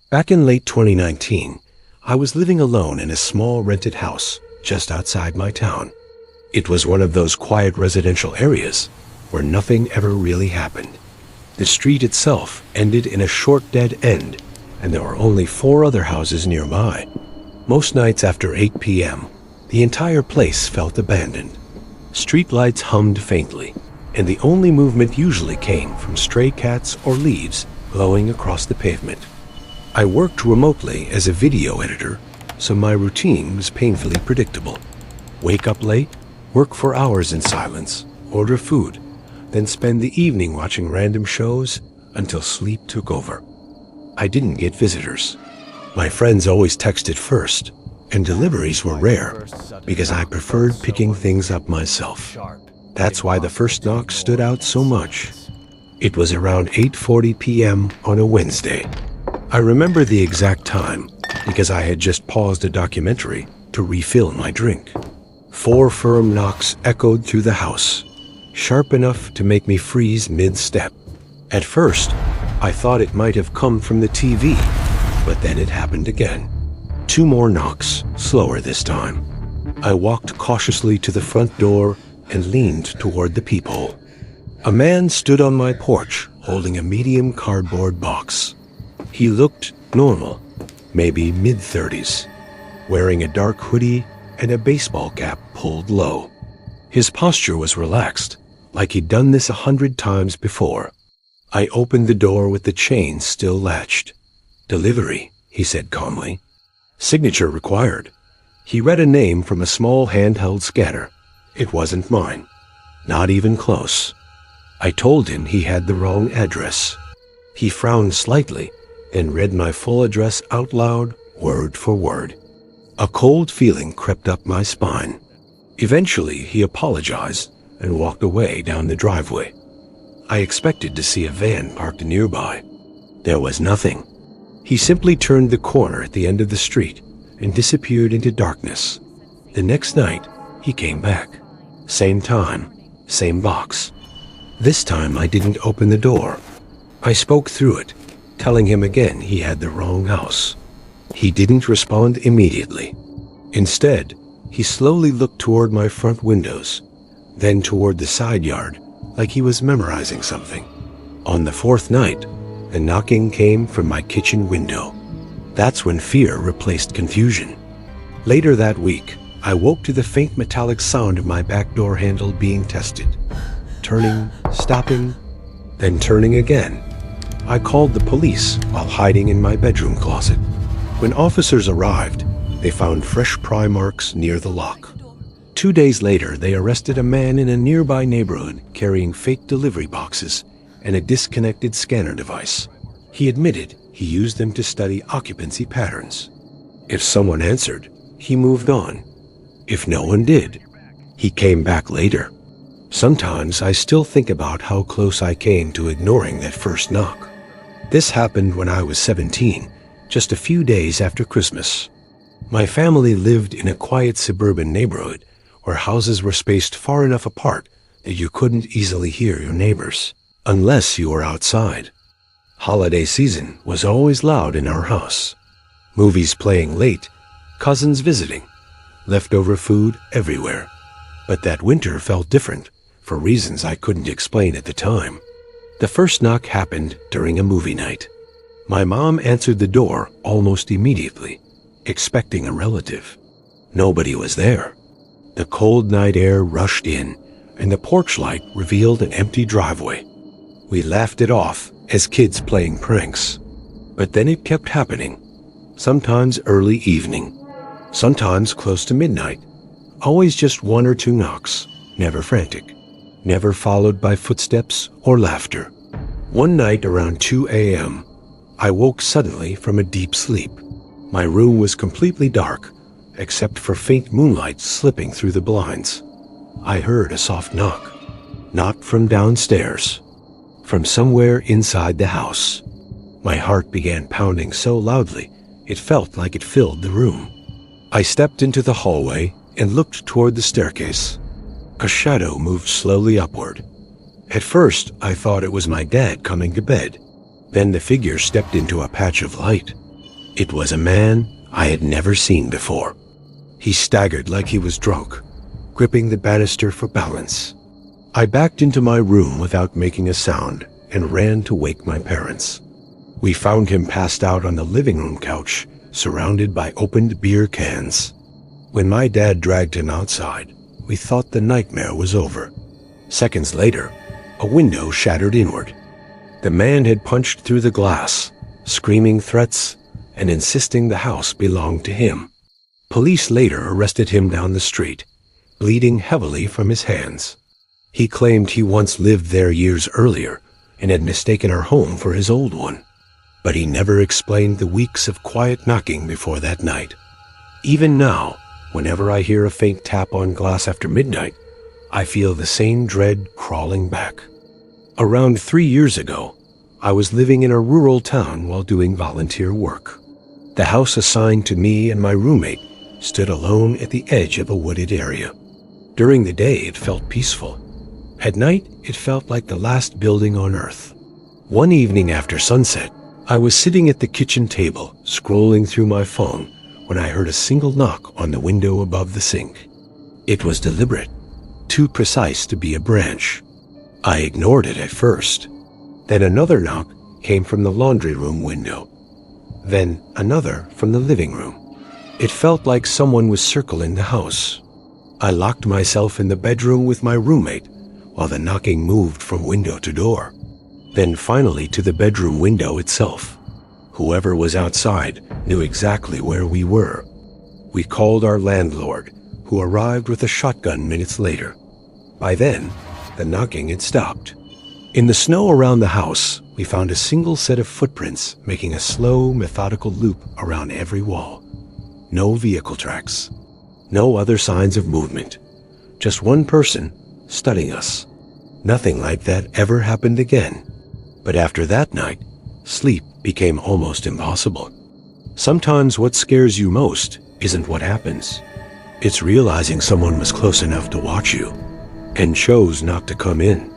Back in late 2019, I was living alone in a small rented house just outside my town. It was one of those quiet residential areas where nothing ever really happened. The street itself ended in a short dead end, and there were only 4 other houses nearby. Most nights after 8 p.m., the entire place felt abandoned. Streetlights hummed faintly, and the only movement usually came from stray cats or leaves blowing across the pavement. I worked remotely as a video editor, so my routine was painfully predictable. Wake up late, work for hours in silence, order food, then spend the evening watching random shows until sleep took over. I didn't get visitors. My friends always texted first, and deliveries were rare because I preferred picking things up myself. That's why the first knock stood out so much. It was around 8:40 p.m. on a Wednesday. I remember the exact time because I had just paused a documentary to refill my drink. 4 firm knocks echoed through the house, sharp enough to make me freeze mid-step. At first, I thought it might have come from the TV, but then it happened again. 2 more knocks, slower this time. I walked cautiously to the front door and leaned toward the peephole. A man stood on my porch holding a medium cardboard box. He looked normal, maybe mid-30s, wearing a dark hoodie and a baseball cap pulled low. His posture was relaxed, like he'd done this 100 times before. I opened the door with the chain still latched. "Delivery," he said calmly. "Signature required." He read a name from a small handheld scanner. It wasn't mine. Not even close. I told him he had the wrong address. He frowned slightly and read my full address out loud, word for word. A cold feeling crept up my spine. Eventually, he apologized and walked away down the driveway. I expected to see a van parked nearby. There was nothing. He simply turned the corner at the end of the street and disappeared into darkness. The next night, he came back. Same time, same box. This time, I didn't open the door. I spoke through it, telling him again he had the wrong house. He didn't respond immediately. Instead, he slowly looked toward my front windows, then toward the side yard, like he was memorizing something. On the 4th night, the knocking came from my kitchen window. That's when fear replaced confusion. Later that week, I woke to the faint metallic sound of my back door handle being tested. Turning, stopping, then turning again. I called the police while hiding in my bedroom closet. When officers arrived, they found fresh pry marks near the lock. 2 days later, they arrested a man in a nearby neighborhood carrying fake delivery boxes and a disconnected scanner device. He admitted he used them to study occupancy patterns. If someone answered, he moved on. If no one did, he came back later. Sometimes I still think about how close I came to ignoring that first knock. This happened when I was 17, just a few days after Christmas. My family lived in a quiet suburban neighborhood where houses were spaced far enough apart that you couldn't easily hear your neighbors, unless you were outside. Holiday season was always loud in our house. Movies playing late, cousins visiting, leftover food everywhere. But that winter felt different, for reasons I couldn't explain at the time. The first knock happened during a movie night. My mom answered the door almost immediately, expecting a relative. Nobody was there. The cold night air rushed in, and the porch light revealed an empty driveway. We laughed it off as kids playing pranks. But then it kept happening, sometimes early evening, sometimes close to midnight. Always just 1 or 2 knocks, never frantic, never followed by footsteps or laughter. One night around 2 a.m., I woke suddenly from a deep sleep. My room was completely dark, except for faint moonlight slipping through the blinds. I heard a soft knock, not from downstairs, from somewhere inside the house. My heart began pounding so loudly, it felt like it filled the room. I stepped into the hallway and looked toward the staircase. A shadow moved slowly upward. At first, I thought it was my dad coming to bed. Then the figure stepped into a patch of light. It was a man I had never seen before. He staggered like he was drunk, gripping the banister for balance. I backed into my room without making a sound and ran to wake my parents. We found him passed out on the living room couch, surrounded by opened beer cans. When my dad dragged him outside, we thought the nightmare was over. Seconds later, a window shattered inward. The man had punched through the glass, screaming threats and insisting the house belonged to him. Police later arrested him down the street, bleeding heavily from his hands. He claimed he once lived there years earlier and had mistaken our home for his old one. But he never explained the weeks of quiet knocking before that night. Even now, whenever I hear a faint tap on glass after midnight, I feel the same dread crawling back. Around 3 years ago, I was living in a rural town while doing volunteer work. The house assigned to me and my roommate stood alone at the edge of a wooded area. During the day, it felt peaceful. At night, it felt like the last building on earth. One evening after sunset, I was sitting at the kitchen table, scrolling through my phone, when I heard a single knock on the window above the sink. It was deliberate, too precise to be a branch. I ignored it at first. Then another knock came from the laundry room window. Then another from the living room. It felt like someone was circling the house. I locked myself in the bedroom with my roommate while the knocking moved from window to door. Then finally to the bedroom window itself. Whoever was outside knew exactly where we were. We called our landlord, who arrived with a shotgun minutes later. By then, the knocking had stopped. In the snow around the house, we found a single set of footprints making a slow, methodical loop around every wall. No vehicle tracks. No other signs of movement. Just one person studying us. Nothing like that ever happened again. But after that night, sleep became almost impossible. Sometimes what scares you most isn't what happens. It's realizing someone was close enough to watch you and chose not to come in.